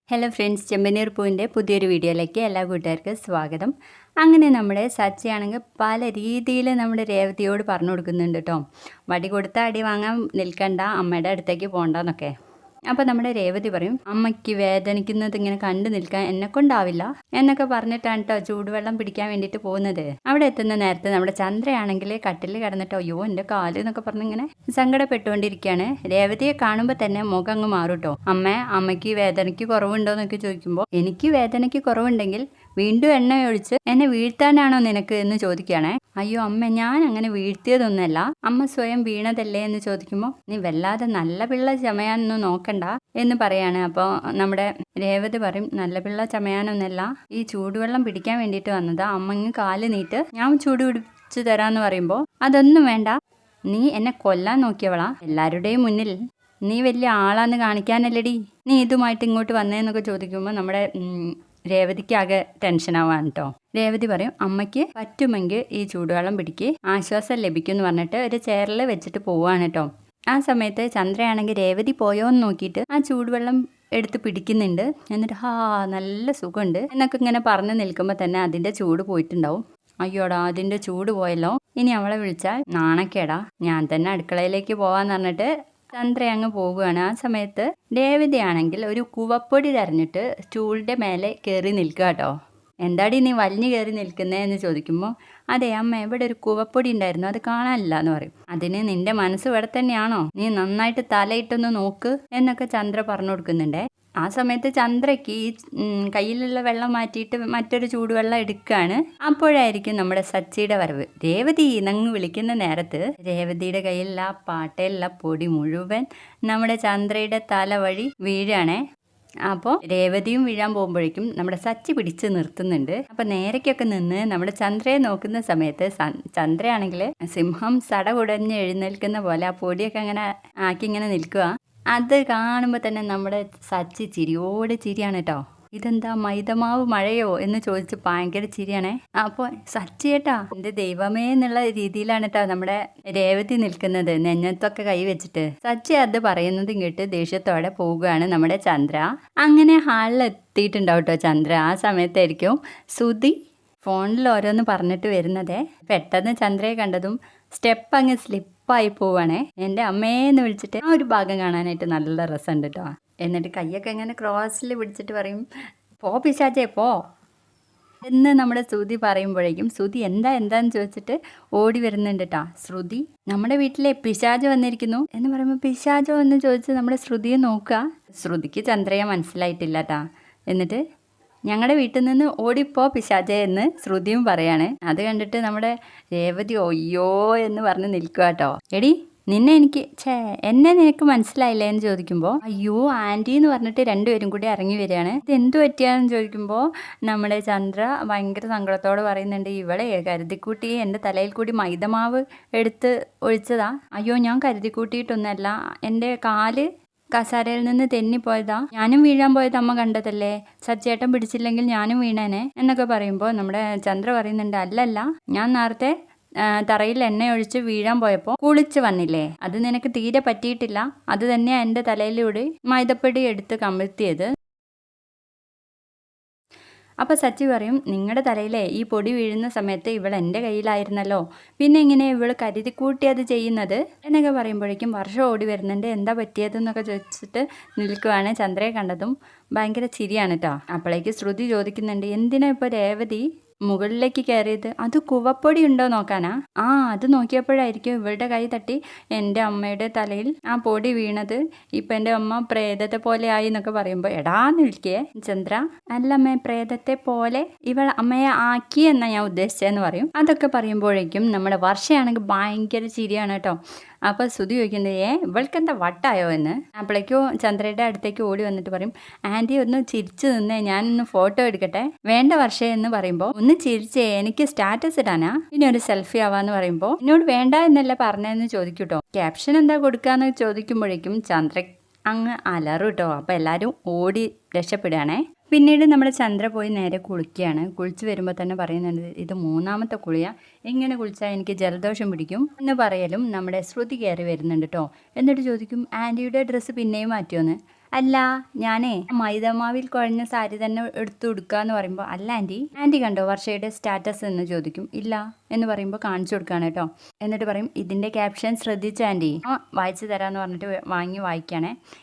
Hello friends, ചെമ്പനീർ പൂവിൻ്റെ പുതിയൊരു വീഡിയോയിലേക്ക് എല്ലാ കൂട്ടുകാർക്കും സ്വാഗതം. അങ്ങനെ നമ്മുടെ സച്ചിയാണെങ്കിൽ പല രീതിയിൽ നമ്മുടെ രേവതിയോട് പറഞ്ഞു കൊടുക്കുന്നുണ്ട് കേട്ടോ. വടി കൊടുത്ത അടി വാങ്ങാൻ നിൽക്കണ്ട, അമ്മയുടെ അടുത്തേക്ക് പോകണ്ടെന്നൊക്കെ. അപ്പോൾ നമ്മുടെ രേവതി പറയും, അമ്മയ്ക്ക് വേദനിക്കുന്നത് ഇങ്ങനെ കണ്ടു നിൽക്കാൻ എന്നെ കൊണ്ടാവില്ല എന്നൊക്കെ പറഞ്ഞിട്ടാണ് കേട്ടോ ചൂടുവെള്ളം പിടിക്കാൻ വേണ്ടിയിട്ട് പോകുന്നത്. അവിടെ എത്തുന്ന നേരത്തെ നമ്മുടെ ചന്ദ്രയാണെങ്കിൽ കട്ടിൽ കിടന്നിട്ടോ അയ്യോ എൻ്റെ കാല് എന്നൊക്കെ പറഞ്ഞിങ്ങനെ സങ്കടപ്പെട്ടുകൊണ്ടിരിക്കുകയാണ്. രേവതിയെ കാണുമ്പോൾ തന്നെ മുഖം അങ്ങ് മാറും കേട്ടോ. അമ്മയ്ക്ക് വേദനയ്ക്ക് കുറവുണ്ടോ എന്നൊക്കെ ചോദിക്കുമ്പോൾ എനിക്ക് വേദനയ്ക്ക് കുറവുണ്ടെങ്കിൽ വീണ്ടും എണ്ണ ഒഴിച്ച് എന്നെ വീഴ്ത്താനാണോ നിനക്ക് എന്ന് ചോദിക്കുകയാണേ. അയ്യോ അമ്മ, ഞാൻ അങ്ങനെ വീഴ്ത്തിയതൊന്നുമല്ല, അമ്മ സ്വയം വീണതല്ലേ എന്ന് ചോദിക്കുമ്പോൾ നീ വല്ലാതെ നല്ല പിള്ള ചമയാനൊന്നും നോക്കണ്ട എന്ന് പറയാണ്. അപ്പോൾ നമ്മുടെ രേവതി പറയും, നല്ല പിള്ള ചമയാനൊന്നല്ല, ഈ ചൂടുവെള്ളം പിടിക്കാൻ വേണ്ടിയിട്ട് വന്നതാ. അമ്മ ഇങ്ങ് കാല് നീട്ട്, ഞാൻ ചൂട് പിടിച്ചു തരാമെന്ന് പറയുമ്പോൾ അതൊന്നും വേണ്ട, നീ എന്നെ കൊല്ലാൻ നോക്കിയവളാ, എല്ലാവരുടെയും മുന്നിൽ നീ വലിയ ആളാന്ന് കാണിക്കാനല്ലടി നീ ഇതുമായിട്ട് ഇങ്ങോട്ട് വന്നേന്നൊക്കെ ചോദിക്കുമ്പോൾ നമ്മുടെ രേവതിക്ക് ആകെ ടെൻഷനാവാണ് കേട്ടോ. രേവതി പറയും, അമ്മയ്ക്ക് പറ്റുമെങ്കിൽ ഈ ചൂടുവെള്ളം പിടിക്ക്, ആശ്വാസം ലഭിക്കും എന്ന് പറഞ്ഞിട്ട് ഒരു ചെയറിൽ വെച്ചിട്ട് പോവാണ് കേട്ടോ. ആ സമയത്ത് ചന്ദ്രയാണെങ്കിൽ രേവതി പോയോ എന്ന് നോക്കിയിട്ട് ആ ചൂടുവെള്ളം എടുത്ത് പിടിക്കുന്നുണ്ട്. എന്നിട്ട് നല്ല സുഖമുണ്ട് എന്നൊക്കെ ഇങ്ങനെ പറഞ്ഞു നിൽക്കുമ്പോൾ തന്നെ അതിൻ്റെ ചൂട് പോയിട്ടുണ്ടാവും. അയ്യോടാ, അതിൻ്റെ ചൂട് പോയല്ലോ, ഇനി അവളെ വിളിച്ചാൽ നാണക്കേടാ, ഞാൻ തന്നെ അടുക്കളയിലേക്ക് പോവാന്ന് പറഞ്ഞിട്ട് ചന്ദ്ര അങ്ങ് പോവുകയാണ്. ആ സമയത്ത് രേവതിയാണെങ്കിൽ ഒരു കുവപ്പൊടി തെരഞ്ഞിട്ട് സ്റ്റൂളിൻ്റെ മേലെ കയറി നിൽക്കുക കേട്ടോ. എന്താടി നീ വലിഞ്ഞു കയറി നിൽക്കുന്നേ എന്ന് ചോദിക്കുമ്പോൾ അതെ അമ്മ, ഇവിടെ ഒരു കുവപ്പൊടി ഉണ്ടായിരുന്നു, അത് കാണാനില്ല എന്ന് പറയും. അതിന് നിന്റെ മനസ്സ് ഇവിടെ തന്നെയാണോ, നീ നന്നായിട്ട് തലയിട്ടൊന്ന് നോക്ക് എന്നൊക്കെ ചന്ദ്ര പറഞ്ഞു കൊടുക്കുന്നുണ്ടേ. ആ സമയത്ത് ചന്ദ്രയ്ക്ക് ഈ കയ്യിലുള്ള വെള്ളം മാറ്റിയിട്ട് മറ്റൊരു ചൂടുവെള്ളം എടുക്കുകയാണ്. അപ്പോഴായിരിക്കും നമ്മുടെ സച്ചിയുടെ വരവ്. രേവതി നങ്ങ് വിളിക്കുന്ന നേരത്ത് രേവതിയുടെ കയ്യിലുള്ള പാട്ടയിലുള്ള പൊടി മുഴുവൻ നമ്മുടെ ചന്ദ്രയുടെ തല വഴി വീഴാണേ. അപ്പോൾ രേവതിയും വീഴാൻ പോകുമ്പോഴേക്കും നമ്മുടെ സച്ചി പിടിച്ച് നിർത്തുന്നുണ്ട്. അപ്പം നേരയ്ക്കൊക്കെ നിന്ന് നമ്മുടെ ചന്ദ്രയെ നോക്കുന്ന സമയത്ത് ചന്ദ്രയാണെങ്കിൽ സിംഹം സടകുടഞ്ഞ് എഴുന്നേൽക്കുന്ന പോലെ ആ പൊടിയൊക്കെ അങ്ങനെ ആക്കി ഇങ്ങനെ നിൽക്കുക. അത് കാണുമ്പോൾ തന്നെ നമ്മുടെ സച്ചി ചിരിയോട് ചിരിയാണ് കേട്ടോ. ഇതെന്താ മൈദമാവ് മഴയോ എന്ന് ചോദിച്ച് ഭയങ്കര ചിരിയാണേ. അപ്പോൾ സച്ചി ഏട്ടാ എൻ്റെ ദൈവമേ എന്നുള്ള രീതിയിലാണ് കേട്ടോ നമ്മുടെ രേവതി നിൽക്കുന്നത്, നെഞ്ഞത്തൊക്കെ കൈ വെച്ചിട്ട്. സച്ചി അത് പറയുന്നതും കേട്ട് ദേഷ്യത്തോടെ പോവുകയാണ് നമ്മുടെ ചന്ദ്ര. അങ്ങനെ ഹാളിൽ എത്തിയിട്ടുണ്ടാവും കേട്ടോ ചന്ദ്ര. ആ സമയത്തായിരിക്കും സുധി ഫോണിൽ ഓരോന്ന് പറഞ്ഞിട്ട് വരുന്നതേ. പെട്ടെന്ന് ചന്ദ്രയെ കണ്ടതും സ്റ്റെപ്പ് അങ്ങ് സ്ലിപ്പായി പോവാണേ. എൻ്റെ അമ്മേന്ന് വിളിച്ചിട്ട് ആ ഒരു ഭാഗം കാണാനായിട്ട് നല്ല രസമുണ്ട് കേട്ടോ. എന്നിട്ട് കൈയൊക്കെ ഇങ്ങനെ ക്രോസിൽ പിടിച്ചിട്ട് പറയും, പോ പിശാചേ പോ എന്ന് നമ്മുടെ ശ്രുതി പറയുമ്പോഴേക്കും ശ്രുതി എന്താന്ന് ചോദിച്ചിട്ട് ഓടി വരുന്നുണ്ട് കേട്ടോ. ശ്രുതി, നമ്മുടെ വീട്ടിലെ പിശാച് വന്നിരിക്കുന്നു എന്ന് പറയുമ്പോൾ പിശാചോ എന്ന് ചോദിച്ച് നമ്മുടെ ശ്രുതിയെ നോക്കുക. ശ്രുതിക്ക് ചന്ദ്രയെ മനസ്സിലായിട്ടില്ല കേട്ടോ. എന്നിട്ട് ഞങ്ങളുടെ വീട്ടിൽ നിന്ന് ഓടിപ്പോ പിശാചേ എന്ന് ശ്രുതിയും പറയാണ്. അത് കണ്ടിട്ട് നമ്മുടെ രേവതി ഒയ്യോ എന്ന് പറഞ്ഞ് നിൽക്കുക കേട്ടോ. എടി എന്നെ നിനക്ക് മനസ്സിലായില്ലേ എന്ന് ചോദിക്കുമ്പോൾ അയ്യോ ആൻറ്റി എന്ന് പറഞ്ഞിട്ട് രണ്ടുപേരും കൂടി ഇറങ്ങി വരികയാണ്. ഇത് എന്ത് പറ്റിയാന്ന് ചോദിക്കുമ്പോൾ നമ്മുടെ ചന്ദ്ര ഭയങ്കര സങ്കടത്തോടെ പറയുന്നുണ്ട്, ഇവളെ കരുതിക്കൂട്ടി എൻ്റെ തലയിൽ കൂടി മൈദമാവ് എടുത്ത് ഒഴിച്ചതാ. അയ്യോ ഞാൻ കരുതിക്കൂട്ടിയിട്ടൊന്നുമല്ല, എൻ്റെ കാല് കസാരയിൽ നിന്ന് തെന്നിപ്പോയതാ, ഞാനും വീഴാൻ പോയത് അമ്മ കണ്ടതല്ലേ, സച്ചേട്ടൻ പിടിച്ചില്ലെങ്കിൽ ഞാനും വീണേനെ എന്നൊക്കെ പറയുമ്പോൾ നമ്മുടെ ചന്ദ്ര പറയുന്നുണ്ട്, അല്ലല്ല ഞാൻ നേരത്തെ തറയിൽ എണ്ണ ഒഴിച്ച് വീഴാൻ പോയപ്പോൾ കുളിച്ച് വന്നില്ലേ, അത് നിനക്ക് തീരെ പറ്റിയിട്ടില്ല, അത് തന്നെയാണ് എൻ്റെ തലയിലൂടെ മൈദപ്പൊടി എടുത്ത് കമഴ്ത്തിയത്. അപ്പോൾ സച്ചി പറയും, നിങ്ങളുടെ തലയിലെ ഈ പൊടി വീഴുന്ന സമയത്ത് ഇവൾ എൻ്റെ കയ്യിലായിരുന്നല്ലോ, പിന്നെ ഇങ്ങനെ ഇവൾ കരുതിക്കൂട്ടി അത് ചെയ്യുന്നത് എന്നൊക്കെ പറയുമ്പോഴേക്കും വർഷം ഓടി വരുന്നുണ്ട്. എന്താ പറ്റിയതെന്നൊക്കെ ചോദിച്ചിട്ട് നിൽക്കുവാണ്. ചന്ദ്രയെ കണ്ടതും ഭയങ്കര ചിരിയാണ് കേട്ടോ. അപ്പോഴേക്ക് ശ്രുതി ചോദിക്കുന്നുണ്ട്, എന്തിനാ ഇപ്പോൾ രേവതി മുകളിലേക്ക് കയറിയത്, അത് കുവപ്പൊടി ഉണ്ടോ നോക്കാനാ? അത് നോക്കിയപ്പോഴായിരിക്കും ഇവളുടെ കൈ തട്ടി എൻ്റെ അമ്മയുടെ തലയിൽ ആ പൊടി വീണത്, ഇപ്പം എൻ്റെ അമ്മ പ്രേതത്തെ പോലെ ആയി എന്നൊക്കെ പറയുമ്പോൾ എടാന്ന് വിളിക്കേ ചന്ദ്ര, അല്ലമ്മേ പ്രേതത്തെ പോലെ ഇവൾ അമ്മയെ ആക്കി എന്നാ ഞാൻ ഉദ്ദേശിച്ചതെന്ന് പറയും. അതൊക്കെ പറയുമ്പോഴേക്കും നമ്മുടെ വർഷയാണെങ്കിൽ ഭയങ്കര ചിരിയാണ് കേട്ടോ. അപ്പോൾ ശ്രുതി ചോദിക്കുന്നത്, ഇവൾക്കെന്താ വട്ടായോ എന്ന്. അപ്പോഴേക്കും ചന്ദ്രയുടെ അടുത്തേക്ക് ഓടി വന്നിട്ട് പറയും, ആൻറ്റി ഒന്ന് ചിരിച്ചു നിന്നേ, ഞാനൊന്ന് ഫോട്ടോ എടുക്കട്ടെ. വേണ്ട വർഷേ എന്ന് പറയുമ്പോൾ ഒന്ന് ചിരിച്ചേ, എനിക്ക് സ്റ്റാറ്റസ് ഇടാനാ, ഇനി ഒരു സെൽഫി ആവാന്ന് പറയുമ്പോൾ എന്നോട് വേണ്ട എന്നല്ല പറഞ്ഞതെന്ന് ചോദിക്കൂട്ടോ. ക്യാപ്ഷൻ എന്താ കൊടുക്കാന്ന് ചോദിക്കുമ്പോഴേക്കും ചന്ദ്ര അങ്ങ് അലറും കേട്ടോ. അപ്പോൾ എല്ലാവരും ഓടി രക്ഷപ്പെടുകയാണേ. പിന്നീട് നമ്മുടെ ചന്ദ്ര പോയി നേരെ കുളിക്കുകയാണ്. കുളിച്ച് വരുമ്പോൾ തന്നെ പറയുന്നുണ്ട്, ഇത് 3ാമത്തെ കുളിയാണ്, എങ്ങനെ കുളിച്ചാൽ എനിക്ക് ജലദോഷം പിടിക്കും എന്ന് പറയലും നമ്മുടെ ശ്രുതി കയറി വരുന്നുണ്ട് കേട്ടോ. എന്നിട്ട് ചോദിക്കും, ആൻറ്റിയുടെ ഡ്രസ്സ് പിന്നെയും മാറ്റിയോന്ന്. അല്ല ഞാനേ മൈദമാവിൽ കുഴഞ്ഞ സാരി തന്നെ എടുത്തു കൊടുക്കാന്ന് പറയുമ്പോൾ അല്ല ആൻറ്റി കണ്ടോ വർഷയുടെ സ്റ്റാറ്റസ് എന്ന് ചോദിക്കും. ഇല്ല എന്ന് പറയുമ്പോൾ കാണിച്ചു കൊടുക്കുകയാണ് കേട്ടോ. എന്നിട്ട് പറയും ഇതിൻ്റെ ക്യാപ്ഷൻ ശ്രദ്ധിച്ച ആൻറ്റി. വായിച്ചു തരാമെന്ന് പറഞ്ഞിട്ട് വാങ്ങി വായിക്കുകയാണേ.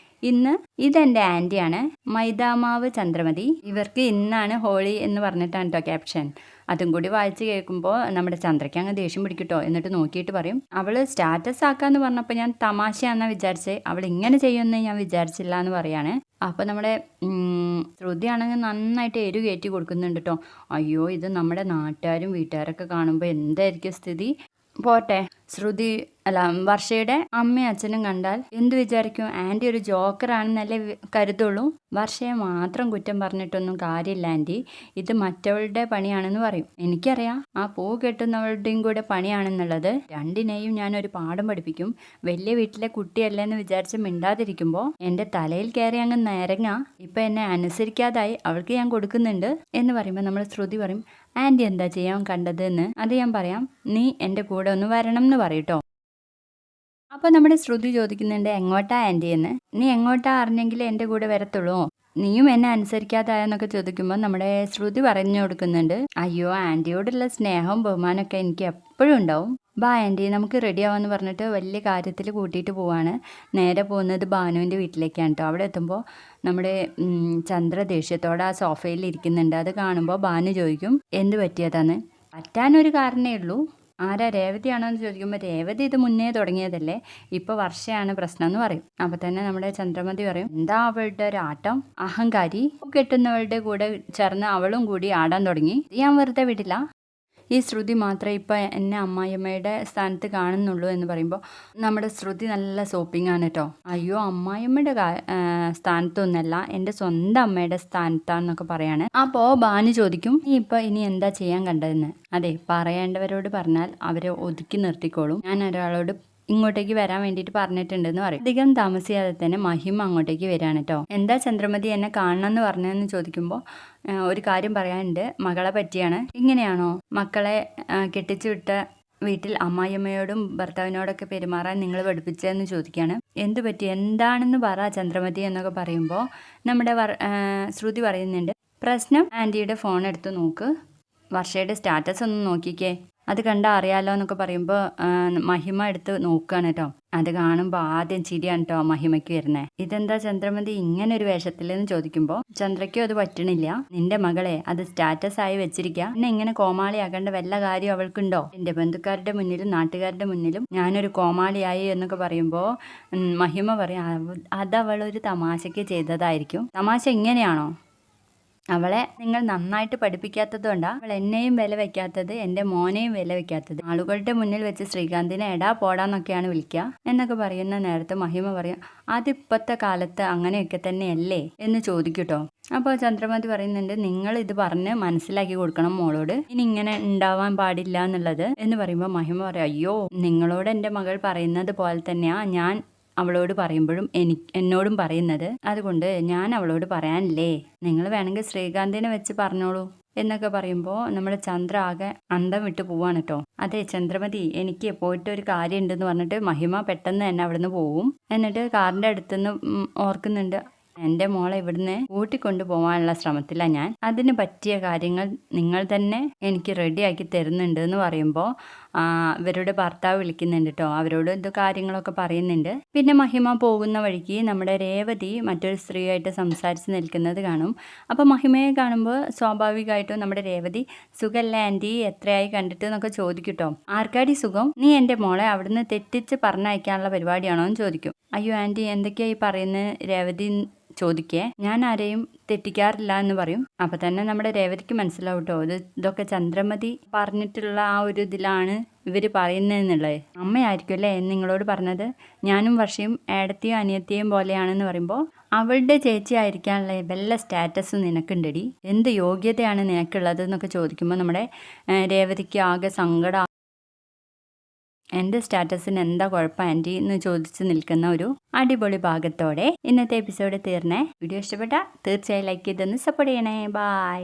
ഇന്ന് ഇതെൻ്റെ ആൻറ്റിയാണ്, മൈദാമാവ് ചന്ദ്രമതി. ഇവർക്ക് ഇന്നാണ് ഹോളി എന്ന് പറഞ്ഞിട്ടാണ് കേട്ടോ ക്യാപ്ഷൻ. അതും കൂടി വായിച്ച് കേൾക്കുമ്പോൾ നമ്മുടെ ചന്ദ്രയ്ക്ക് അങ്ങ് ദേഷ്യം പിടിക്കട്ടോ. എന്നിട്ട് നോക്കിയിട്ട് പറയും, അവൾ സ്റ്റാറ്റസ് ആക്കാന്ന് പറഞ്ഞപ്പോൾ ഞാൻ തമാശയാണെന്നാണ് വിചാരിച്ചേ, അവൾ ഇങ്ങനെ ചെയ്യുമെന്ന് ഞാൻ വിചാരിച്ചില്ല എന്ന് പറയാണ്. അപ്പോൾ നമ്മുടെ ശ്രുതിയാണെങ്കിൽ നന്നായിട്ട് എരു കയറ്റി കൊടുക്കുന്നുണ്ട് കേട്ടോ. അയ്യോ ഇത് നമ്മുടെ നാട്ടുകാരും വീട്ടുകാരൊക്കെ കാണുമ്പോൾ എന്തായിരിക്കും സ്ഥിതി. പോട്ടെ, ശ്രുതി അല്ല വർഷയുടെ അമ്മയും അച്ഛനും കണ്ടാൽ എന്ത് വിചാരിക്കും? ആൻറ്റി ഒരു ജോക്കറാണെന്നല്ലേ കരുതുള്ളൂ. വർഷയെ മാത്രം കുറ്റം പറഞ്ഞിട്ടൊന്നും കാര്യമില്ല ആൻറ്റി, ഇത് മറ്റവളുടെ പണിയാണെന്ന് പറയും. എനിക്കറിയാം ആ പൂ കെട്ടുന്നവളുടെയും കൂടെ പണിയാണെന്നുള്ളത്. രണ്ടിനെയും ഞാനൊരു പാഠം പഠിപ്പിക്കും. വലിയ വീട്ടിലെ കുട്ടിയല്ലേന്ന് വിചാരിച്ച് മിണ്ടാതിരിക്കുമ്പോൾ എൻ്റെ തലയിൽ കയറി അങ്ങ് നിരങ്ങ. ഇപ്പം എന്നെ അനുസരിക്കാതായി, അവൾക്ക് ഞാൻ കൊടുക്കുന്നുണ്ട് എന്ന് പറയുമ്പോൾ നമ്മൾ ശ്രുതി പറയും, ആൻറ്റി എന്താ ചെയ്യാൻ കണ്ടത് എന്ന്. അത് ഞാൻ പറയാം, നീ എൻ്റെ കൂടെ ഒന്ന് വരണം എന്ന് പറയൂട്ടോ. അപ്പോൾ നമ്മുടെ ശ്രുതി ചോദിക്കുന്നുണ്ട് എങ്ങോട്ടാ ആൻറ്റി എന്ന്. നീ എങ്ങോട്ടാ അറിഞ്ഞെങ്കിൽ എൻ്റെ കൂടെ വരത്തുള്ളൂ, നീയും എന്നെ അനുസരിക്കാതായെന്നൊക്കെ ചോദിക്കുമ്പോൾ നമ്മുടെ ശ്രുതി പറഞ്ഞു കൊടുക്കുന്നുണ്ട്, അയ്യോ ആൻറ്റിയോടുള്ള സ്നേഹവും ബഹുമാനമൊക്കെ എനിക്ക് എപ്പോഴും ഉണ്ടാവും. ബാ ആൻറ്റി നമുക്ക് റെഡി ആവാമെന്ന് പറഞ്ഞിട്ട് വലിയ കാര്യത്തിൽ കൂട്ടിയിട്ട് പോവാണ്. നേരെ പോകുന്നത് ഭാനുവിൻ്റെ വീട്ടിലേക്കാണ് കേട്ടോ. അവിടെ എത്തുമ്പോൾ നമ്മുടെ ചന്ദ്ര ദേഷ്യത്തോടെ ആ സോഫയിൽ ഇരിക്കുന്നുണ്ട്. അത് കാണുമ്പോൾ ഭാനു ചോദിക്കും എന്ത് പറ്റിയതാന്ന്. പറ്റാനൊരു കാരണമേ ഉള്ളൂ. ആരാ രേവതിയാണോ എന്ന് ചോദിക്കുമ്പോൾ രേവതി ഇത് മുന്നേ തുടങ്ങിയതല്ലേ, ഇപ്പോൾ വർഷയാണ് പ്രശ്നം എന്ന് പറയും. അപ്പോൾ തന്നെ നമ്മുടെ ചന്ദ്രമതി പറയും, എന്താ അവളുടെ ഒരു ആട്ടം, അഹങ്കാരി. കെട്ടുന്നവളുടെ കൂടെ ചേർന്ന് അവളും കൂടി ആടാൻ തുടങ്ങി. ഞാൻ വെറുതെ വിടില്ല. ഈ ശ്രുതി മാത്രമേ ഇപ്പം എന്നെ അമ്മായിയമ്മയുടെ സ്ഥാനത്ത് കാണുന്നുള്ളൂ എന്ന് പറയുമ്പോൾ നമ്മുടെ ശ്രുതി നല്ല സോപ്പിംഗാണ് കേട്ടോ. അയ്യോ അമ്മായിയമ്മയുടെ സ്ഥാനത്തൊന്നല്ല, എൻ്റെ സ്വന്തം അമ്മയുടെ സ്ഥാനത്താന്നൊക്കെ പറയാണ്. അപ്പോൾ ഭാനു ചോദിക്കും, നീ ഇപ്പം ഇനി എന്താ ചെയ്യാൻ കണ്ടതെന്ന്. അതെ, പറയേണ്ടവരോട് പറഞ്ഞാൽ അവരെ ഒതുക്കി നിർത്തിക്കോളും. ഞാൻ ഒരാളോട് ഇങ്ങോട്ടേക്ക് വരാൻ വേണ്ടിയിട്ട് പറഞ്ഞിട്ടുണ്ടെന്ന് പറയും. അധികം താമസിയാതെ തന്നെ മഹിമ അങ്ങോട്ടേക്ക് വരികയാണ് കേട്ടോ. എന്താ ചന്ദ്രമതി എന്നെ കാണണമെന്ന് പറഞ്ഞതെന്ന് ചോദിക്കുമ്പോൾ ഒരു കാര്യം പറയാനുണ്ട്, മകളെ പറ്റിയാണ്. ഇങ്ങനെയാണോ മക്കളെ കെട്ടിച്ചു വിട്ട വീട്ടിൽ അമ്മായിയമ്മയോടും ഭർത്താവിനോടൊക്കെ പെരുമാറാൻ നിങ്ങൾ പഠിപ്പിച്ചതെന്ന് ചോദിക്കുകയാണ്. എന്തു പറ്റി, എന്താണെന്ന് പറ ചന്ദ്രമതി എന്നൊക്കെ പറയുമ്പോൾ നമ്മുടെ ശ്രുതി പറയുന്നുണ്ട്, പ്രശ്നം ആൻറ്റിയുടെ ഫോൺ എടുത്ത് നോക്ക്, വർഷയുടെ സ്റ്റാറ്റസ് ഒന്ന് നോക്കിക്കേ, അത് കണ്ടാൽ അറിയാലോ എന്നൊക്കെ പറയുമ്പോൾ മഹിമ എടുത്ത് നോക്കുകയാണ് കേട്ടോ. അത് കാണുമ്പോൾ ആദ്യം ചിരിയാണ് കേട്ടോ മഹിമയ്ക്ക് വരുന്നത്. ഇതെന്താ ചന്ദ്രമതി ഇങ്ങനെ ഒരു വേഷത്തിലെന്ന് ചോദിക്കുമ്പോൾ ചന്ദ്രയ്ക്കും അത് പറ്റണില്ല. നിന്റെ മകളെ അത് സ്റ്റാറ്റസ് ആയി വെച്ചിരിക്കുക, പിന്നെ ഇങ്ങനെ കോമാളിയാക്കേണ്ട വല്ല കാര്യം അവൾക്കുണ്ടോ? എൻ്റെ ബന്ധുക്കാരുടെ മുന്നിലും നാട്ടുകാരുടെ മുന്നിലും ഞാനൊരു കോമാളിയായി എന്നൊക്കെ പറയുമ്പോൾ മഹിമ പറയും, അതവളൊരു തമാശയ്ക്ക് ചെയ്തതായിരിക്കും. തമാശ ഇങ്ങനെയാണോ? അവളെ നിങ്ങൾ നന്നായിട്ട് പഠിപ്പിക്കാത്തത് കൊണ്ടാണ് അവൾ എന്നെയും വില വെക്കാത്തത്, എൻ്റെ മോനെയും വില വെക്കാത്തത്. ആളുകളുടെ മുന്നിൽ വെച്ച് ശ്രീകാന്തിനെ എടാ പോടാന്നൊക്കെയാണ് വിളിക്കുക എന്നൊക്കെ പറയുന്ന നേരത്തെ മഹിമ പറയും, അതിപ്പോഴത്തെ കാലത്ത് അങ്ങനെയൊക്കെ തന്നെയല്ലേ എന്ന് ചോദിക്കൂട്ടോ. അപ്പോൾ ചന്ദ്രമതി പറയുന്നുണ്ട്, നിങ്ങൾ ഇത് പറഞ്ഞ് മനസ്സിലാക്കി കൊടുക്കണം മോളോട്, ഇനി ഇങ്ങനെ ഉണ്ടാവാൻ പാടില്ല എന്നുള്ളത് എന്ന് പറയുമ്പോൾ മഹിമ പറയും, അയ്യോ നിങ്ങളോട് എൻ്റെ മകൾ പറയുന്നത് പോലെ തന്നെയാ ഞാൻ അവളോട് പറയുമ്പോഴും എന്നോടും പറയുന്നത്, അതുകൊണ്ട് ഞാൻ അവളോട് പറയാനില്ലേ, നിങ്ങൾ വേണമെങ്കിൽ ശ്രീകാന്തിനെ വെച്ച് പറഞ്ഞോളൂ എന്നൊക്കെ പറയുമ്പോൾ നമ്മുടെ ചന്ദ്ര ആകെ അന്തം വിട്ട് പോവാണ് കേട്ടോ. അതെ ചന്ദ്രമതി എനിക്ക് പോയിട്ട് ഒരു കാര്യം ഉണ്ടെന്ന് പറഞ്ഞിട്ട് മഹിമ പെട്ടെന്ന് തന്നെ അവിടുന്ന് പോവും. എന്നിട്ട് കാറിൻ്റെ അടുത്തുനിന്ന് ഓർക്കുന്നുണ്ട്, എൻ്റെ മോളെ ഇവിടുന്ന് കൂട്ടിക്കൊണ്ടു പോകാനുള്ള ശ്രമത്തിലാണ് ഞാൻ, അതിന് പറ്റിയ കാര്യങ്ങൾ നിങ്ങൾ തന്നെ എനിക്ക് റെഡിയാക്കി തരുന്നുണ്ട് എന്ന് പറയുമ്പോൾ ഇവരുടെ ഭർത്താവ് വിളിക്കുന്നുണ്ട് കേട്ടോ. അവരോട് ഇത് കാര്യങ്ങളൊക്കെ പറയുന്നുണ്ട്. പിന്നെ മഹിമ പോകുന്ന വഴിക്ക് നമ്മുടെ രേവതി മറ്റൊരു സ്ത്രീയായിട്ട് സംസാരിച്ച് നിൽക്കുന്നത് കാണും. അപ്പോൾ മഹിമയെ കാണുമ്പോൾ സ്വാഭാവികമായിട്ടും നമ്മുടെ രേവതി സുഖല്ല ആൻറ്റി, എത്രയായി കണ്ടിട്ട് എന്നൊക്കെ ചോദിക്കും കേട്ടോ. ആർക്കാടി സുഖം, നീ എൻ്റെ മോളെ അവിടുന്ന് തെറ്റിച്ച് പറഞ്ഞയക്കാനുള്ള പരിപാടിയാണോ എന്ന് ചോദിക്കും. അയ്യോ ആൻറ്റി എന്തൊക്കെയായി പറയുന്നത് രേവതി ചോദിക്കേ, ഞാൻ ആരെയും തെറ്റിക്കാറില്ല എന്ന് പറയും. അപ്പം തന്നെ നമ്മുടെ രേവതിക്ക് മനസ്സിലാവും കേട്ടോ, ഇതൊക്കെ ചന്ദ്രമതി പറഞ്ഞിട്ടുള്ള ആ ഒരു ഇതിലാണ് ഇവർ പറയുന്നതെന്നുള്ളത്. അമ്മയായിരിക്കും അല്ലേ നിങ്ങളോട് പറഞ്ഞത്, ഞാനും വർഷയും ഏടത്തെയും അനിയത്തെയും പോലെയാണെന്ന് പറയുമ്പോൾ അവളുടെ ചേച്ചി ആയിരിക്കാനുള്ള വല്ല സ്റ്റാറ്റസ് നിനക്കുണ്ടടി, എന്ത് യോഗ്യതയാണ് നിനക്കുള്ളത് എന്നൊക്കെ ചോദിക്കുമ്പോൾ നമ്മുടെ രേവതിക്ക് ആകെ സങ്കടം. എൻ്റെ സ്റ്റാറ്റസിന് എന്താ കുഴപ്പം ആൻറ്റി എന്ന് ചോദിച്ച് നിൽക്കുന്ന ഒരു അടിപൊളി ഭാഗത്തോടെ ഇന്നത്തെ എപ്പിസോഡ് തീർന്നേ. വീഡിയോ ഇഷ്ടപ്പെട്ടാൽ തീർച്ചയായും ലൈക്ക് ചെയ്തൊന്ന് സപ്പോർട്ട് ചെയ്യണേ. ബായ്.